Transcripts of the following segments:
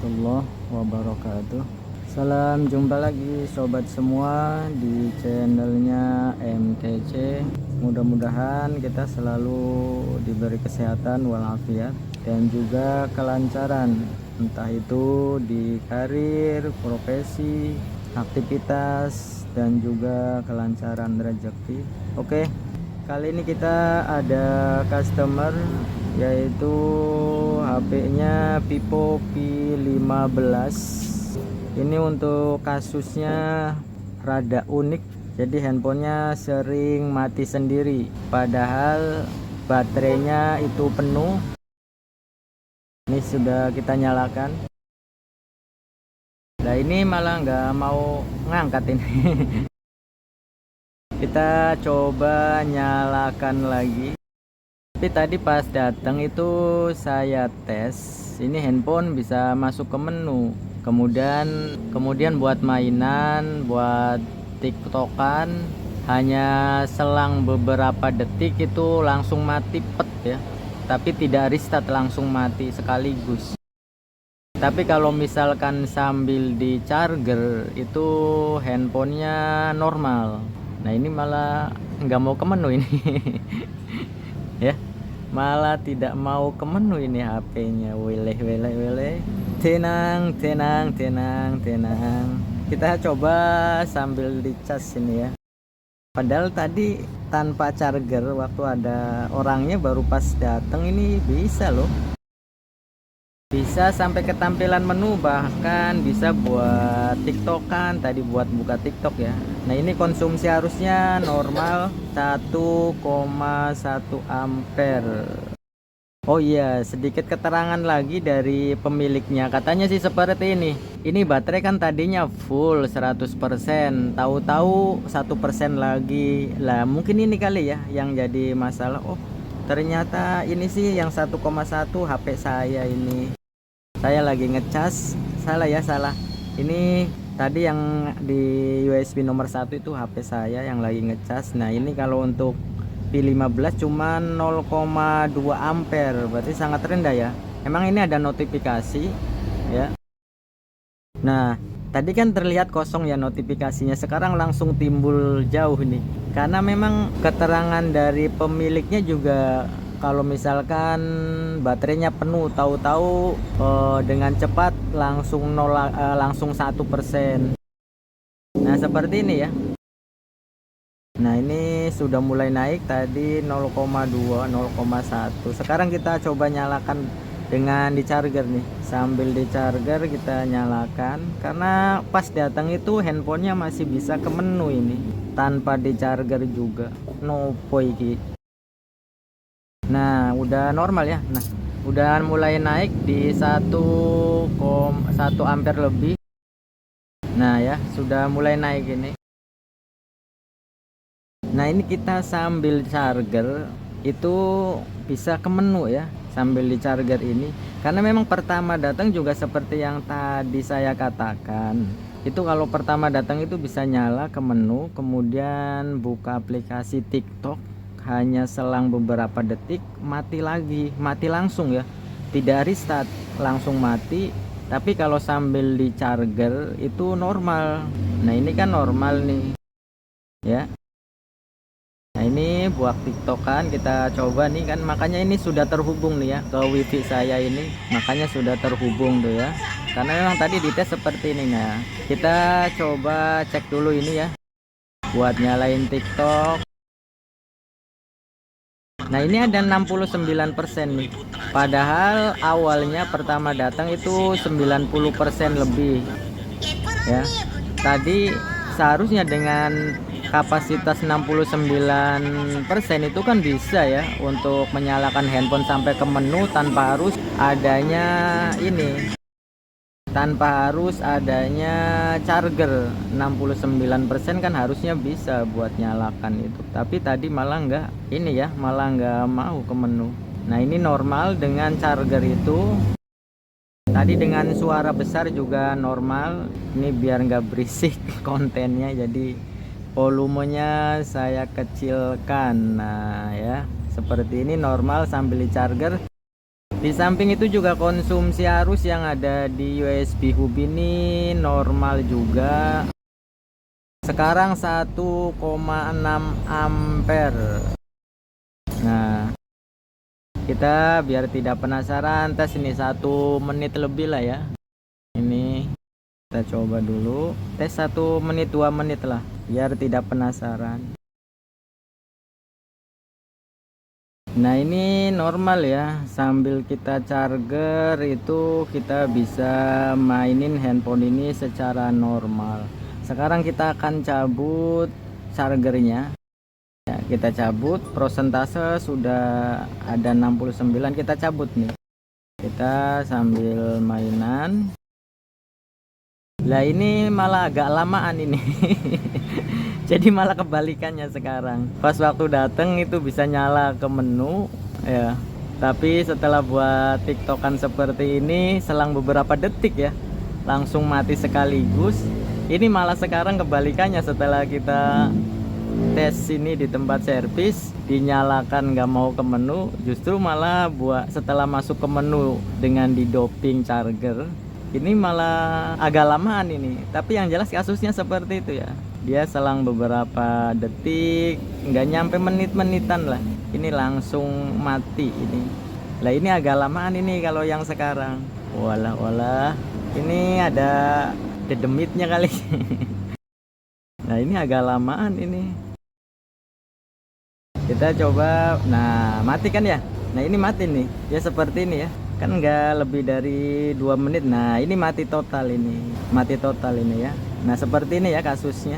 warahmatullahi wabarakatuh. Salam jumpa lagi sobat semua di channelnya MTC. Mudah-mudahan kita selalu diberi kesehatan walafiat dan juga kelancaran, entah itu di karir, profesi, aktivitas, dan juga kelancaran rezeki. Oke, kali ini kita ada customer, yaitu HP-nya Vivo V15. Ini untuk kasusnya rada unik, jadi handphonenya sering mati sendiri padahal baterainya itu penuh. Ini sudah kita nyalakan, nah ini malah nggak mau ngangkat ini. Kita coba nyalakan lagi. Tapi tadi pas datang itu saya tes, ini handphone bisa masuk ke menu, kemudian buat mainan, buat tiktokan, hanya selang beberapa detik itu langsung mati pet ya, tapi tidak restart, langsung mati sekaligus. Tapi kalau misalkan sambil di charger itu handphonenya normal. Nah ini malah nggak mau ke menu ini. Ya, malah tidak mau ke menu ini HP-nya. Wele. Tenang. Kita coba sambil dicas ini ya. Padahal tadi tanpa charger, waktu ada orangnya baru pas datang ini bisa loh. Bisa sampai ke tampilan menu, bahkan bisa buat tiktokan, tadi buat buka tiktok ya. Nah ini konsumsi harusnya normal 1,1 ampere. Oh iya, sedikit keterangan lagi dari pemiliknya, katanya sih seperti ini baterai kan tadinya full 100%, tahu-tahu 1% lagi lah. Mungkin ini kali ya yang jadi masalah. Oh ternyata ini sih yang 1,1 HP saya ini. Saya lagi ngecas, salah. Ini tadi yang di USB nomor 1 itu HP saya yang lagi ngecas. Nah ini kalau untuk V15 cuma 0,2 ampere, berarti sangat rendah ya. Emang ini ada notifikasi ya. Nah tadi kan terlihat kosong ya notifikasinya, sekarang langsung timbul jauh nih, karena memang keterangan dari pemiliknya juga kalau misalkan baterainya penuh, tahu-tahu dengan cepat langsung langsung 1%. Nah seperti ini ya. Nah ini sudah mulai naik, tadi 0,2 0,1. Sekarang kita coba nyalakan dengan di charger nih. Sambil di charger kita nyalakan, karena pas datang itu handphonenya masih bisa ke menu ini tanpa di charger juga. No point. Nah udah normal ya. Nah udah mulai naik di 1,1 ampere lebih. Nah ya sudah mulai naik ini. Nah ini kita sambil charger itu bisa ke menu ya, sambil di charger ini, karena memang pertama datang juga seperti yang tadi saya katakan, itu kalau pertama datang itu bisa nyala ke menu, kemudian buka aplikasi TikTok, hanya selang beberapa detik mati lagi, mati langsung ya, tidak restart, langsung mati. Tapi kalau sambil di charger itu normal. Nah ini kan normal nih ya. Nah ini buat tiktokan kita coba nih kan, makanya ini sudah terhubung nih ya ke wifi saya ini, makanya sudah terhubung tuh ya, karena memang tadi dites seperti ini. Nah kita coba cek dulu ini ya buat nyalain tiktok. Nah ini ada 69% nih, padahal awalnya pertama datang itu 90% lebih ya. Tadi seharusnya dengan kapasitas 69% itu kan bisa ya untuk menyalakan handphone sampai ke menu tanpa harus adanya ini, tanpa harus adanya charger. 69% kan harusnya bisa buat nyalakan itu, tapi tadi malah nggak ini ya, malah nggak mau ke menu. Nah ini normal dengan charger itu. Tadi dengan suara besar juga normal, ini biar nggak berisik kontennya, jadi volumenya saya kecilkan. Nah ya seperti ini normal sambil di charger. Di samping itu juga konsumsi arus yang ada di USB hub ini normal juga. Sekarang 1,6 ampere. Nah, kita biar tidak penasaran tes ini 1 menit lebih lah ya. Ini kita coba dulu tes 1 menit 2 menit lah biar tidak penasaran. Nah, ini normal ya, sambil kita charger itu kita bisa mainin handphone ini secara normal. Sekarang kita akan cabut chargernya ya, kita cabut, prosentase sudah ada 69, kita cabut nih, kita sambil mainan. Lah ini malah agak lamaan ini. Jadi malah kebalikannya sekarang. Pas waktu dateng itu bisa nyala ke menu ya. Tapi setelah buat TikTokan seperti ini selang beberapa detik ya, langsung mati sekaligus. Ini malah sekarang kebalikannya, setelah kita tes ini di tempat servis dinyalakan nggak mau ke menu, justru malah buat setelah masuk ke menu dengan di doping charger ini malah agak lamaan ini. Tapi yang jelas kasusnya seperti itu ya, dia selang beberapa detik, nggak nyampe menit-menitan lah, ini langsung mati ini. Lah ini agak lamaan ini kalau yang sekarang. Walah ini ada dedemitnya kali. Nah ini agak lamaan ini. Kita coba, nah mati kan ya. Nah ini mati nih ya, seperti ini ya, kan nggak lebih dari 2 menit. Nah ini mati total, ini mati total ini ya. Nah seperti ini ya kasusnya.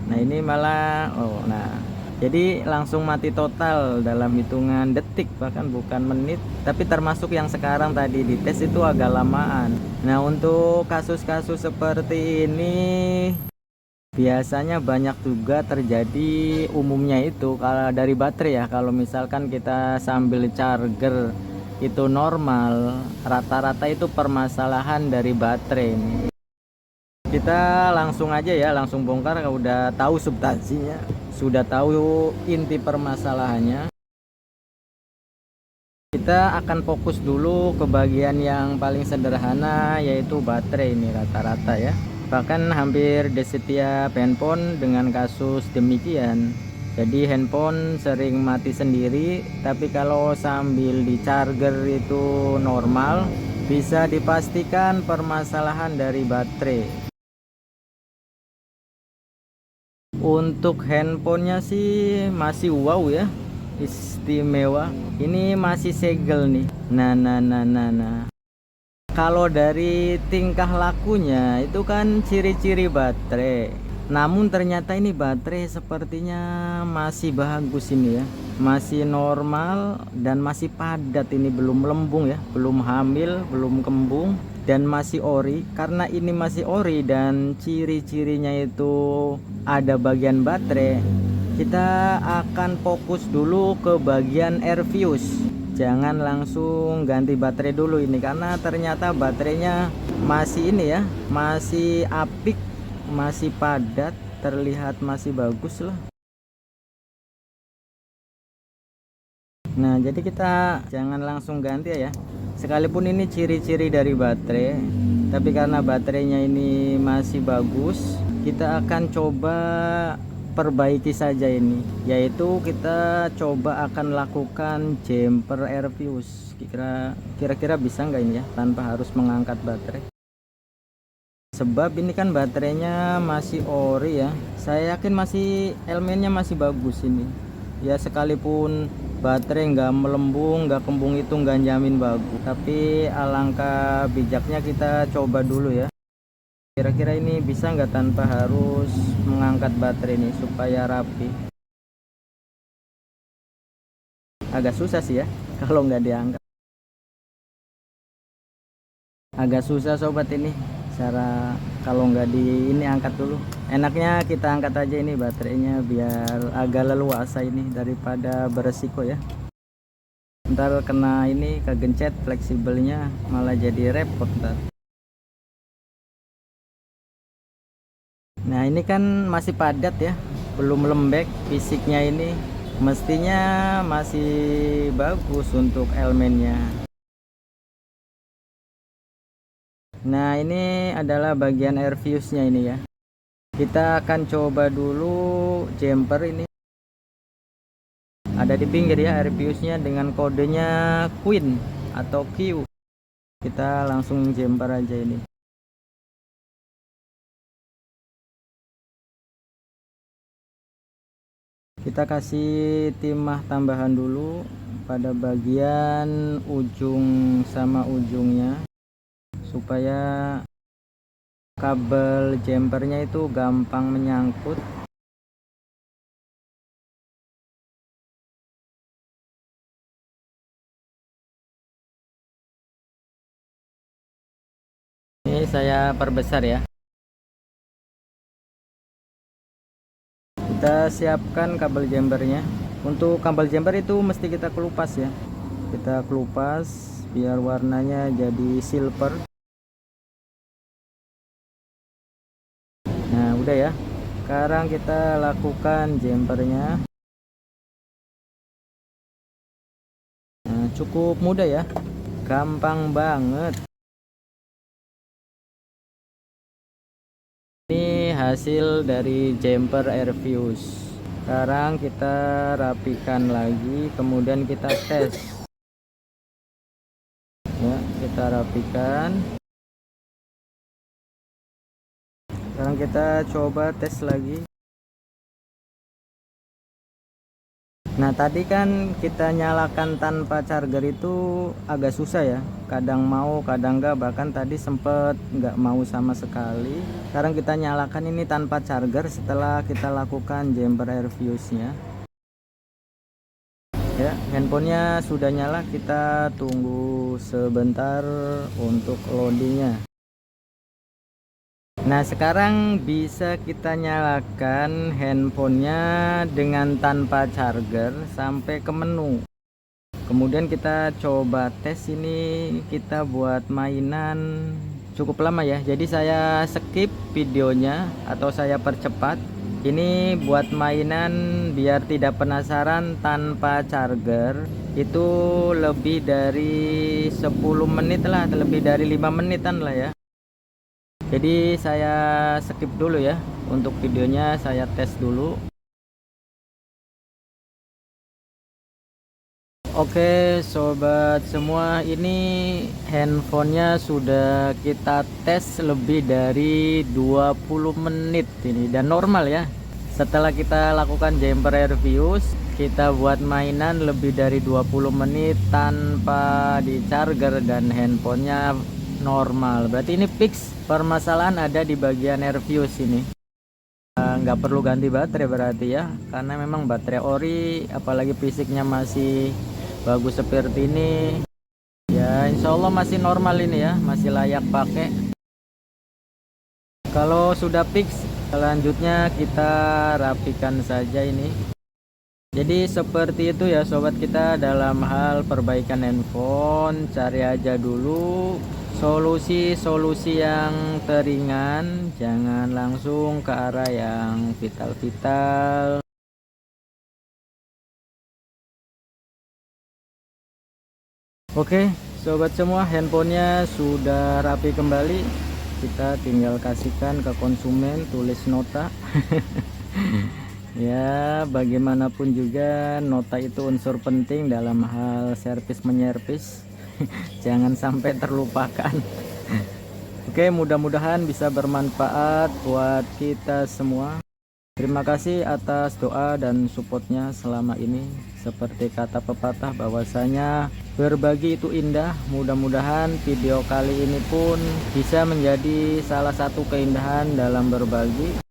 Nah ini malah nah jadi langsung mati total dalam hitungan detik, bahkan bukan menit. Tapi termasuk yang sekarang tadi dites itu agak lamaan. Nah untuk kasus-kasus seperti ini biasanya banyak juga terjadi, umumnya itu kalau dari baterai ya. Kalau misalkan kita sambil charger itu normal, rata-rata itu permasalahan dari baterai ini. Kita langsung aja ya, langsung bongkar. Udah tahu substansinya, sudah tahu inti permasalahannya. Kita akan fokus dulu ke bagian yang paling sederhana, yaitu baterai ini rata-rata ya. Bahkan hampir di setiap handphone dengan kasus demikian. Jadi handphone sering mati sendiri, tapi kalau sambil di charger itu normal, bisa dipastikan permasalahan dari baterai. Untuk handphonenya sih masih wow ya, istimewa. Ini masih segel nih. Nah. Kalau dari tingkah lakunya itu kan ciri-ciri baterai. Namun ternyata ini baterai sepertinya masih bagus ini ya. Masih normal dan masih padat, ini belum melembung ya, belum hamil, belum kembung, dan masih ori. Karena ini masih ori dan ciri-cirinya itu ada bagian baterai, kita akan fokus dulu ke bagian air fuse. Jangan langsung ganti baterai dulu ini, karena ternyata baterainya masih ini ya, masih apik, masih padat, terlihat masih bagus lah. Nah jadi kita jangan langsung ganti ya, sekalipun ini ciri-ciri dari baterai, tapi karena baterainya ini masih bagus, kita akan coba perbaiki saja ini, yaitu kita coba akan lakukan jumper air fuse. Kira-kira bisa nggak ini ya, tanpa harus mengangkat baterai. Sebab ini kan baterainya masih ori ya, saya yakin masih elemennya masih bagus ini ya. Sekalipun baterai nggak melembung, nggak kembung, itu nggak jamin bagus, tapi alangkah bijaknya kita coba dulu ya. Kira-kira ini bisa nggak tanpa harus mengangkat baterai ini supaya rapi. Agak susah sih ya kalau nggak diangkat. Agak susah sobat ini cara kalau nggak di ini angkat dulu. Enaknya kita angkat aja ini baterainya biar agak leluasa ini daripada beresiko ya. Ntar kena ini kegencet fleksibelnya malah jadi repot ntar. Nah ini kan masih padat ya, belum lembek fisiknya ini. Mestinya masih bagus untuk elemennya. Nah, ini adalah bagian air fuse-nya ini ya. Kita akan coba dulu jumper ini. Ada di pinggir ya air fuse-nya dengan kodenya Queen atau Q. Kita langsung jumper aja ini. Kita kasih timah tambahan dulu pada bagian ujung sama ujungnya supaya kabel jumpernya itu gampang menyangkut. Ini saya perbesar ya. Kita siapkan kabel jumpernya. Untuk kabel jumper itu mesti kita kelupas ya. Kita kelupas biar warnanya jadi silver. Nah, udah ya. Sekarang kita lakukan jumpernya. Nah, cukup mudah ya. Gampang banget. Ini hasil dari jumper air fuse. Sekarang kita rapikan lagi, kemudian kita tes. Ya, kita rapikan. Sekarang kita coba tes lagi. Nah, tadi kan kita nyalakan tanpa charger itu agak susah ya. Kadang mau, kadang enggak. Bahkan tadi sempet nggak mau sama sekali. Sekarang kita nyalakan ini tanpa charger setelah kita lakukan jumper air fuse-nya. Ya, handphonenya sudah nyala. Kita tunggu sebentar untuk loadingnya. Nah, sekarang bisa kita nyalakan handphonenya dengan tanpa charger sampai ke menu. Kemudian kita coba tes ini, kita buat mainan cukup lama ya. Jadi saya skip videonya atau saya percepat. Ini buat mainan biar tidak penasaran tanpa charger. Itu lebih dari 10 menit lah, lebih dari 5 menitan lah ya. Jadi saya skip dulu ya. Untuk videonya saya tes dulu. Oke sobat semua, ini handphonenya sudah kita tes lebih dari 20 menit ini dan normal ya. Setelah kita lakukan jumper air fuse, kita buat mainan lebih dari 20 menit tanpa di charger dan handphonenya normal. Berarti ini fix, permasalahan ada di bagian air fuse ini. Nggak perlu ganti baterai berarti ya, karena memang baterai ori, apalagi fisiknya masih bagus seperti ini ya, insya Allah masih normal ini ya, masih layak pakai. Kalau sudah fix, selanjutnya kita rapikan saja ini. Jadi seperti itu ya sobat, kita dalam hal perbaikan handphone cari aja dulu solusi-solusi yang teringan, jangan langsung ke arah yang vital-vital. Oke sobat semua, handphonenya sudah rapi kembali. Kita tinggal kasihkan ke konsumen, tulis nota. Ya bagaimanapun juga nota itu unsur penting dalam hal servis menyervis. Jangan sampai terlupakan. Oke, mudah-mudahan bisa bermanfaat buat kita semua. Terima kasih atas doa dan supportnya selama ini. Seperti kata pepatah bahwasanya berbagi itu indah. Mudah-mudahan video kali ini pun bisa menjadi salah satu keindahan dalam berbagi.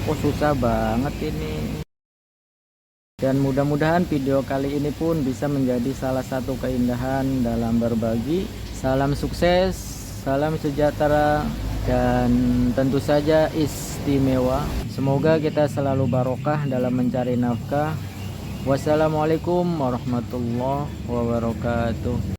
Oh susah banget ini. Dan mudah-mudahan video kali ini pun bisa menjadi salah satu keindahan dalam berbagi. Salam sukses, salam sejahtera, dan tentu saja istimewa. Semoga kita selalu barokah dalam mencari nafkah. Wassalamualaikum warahmatullahi wabarakatuh.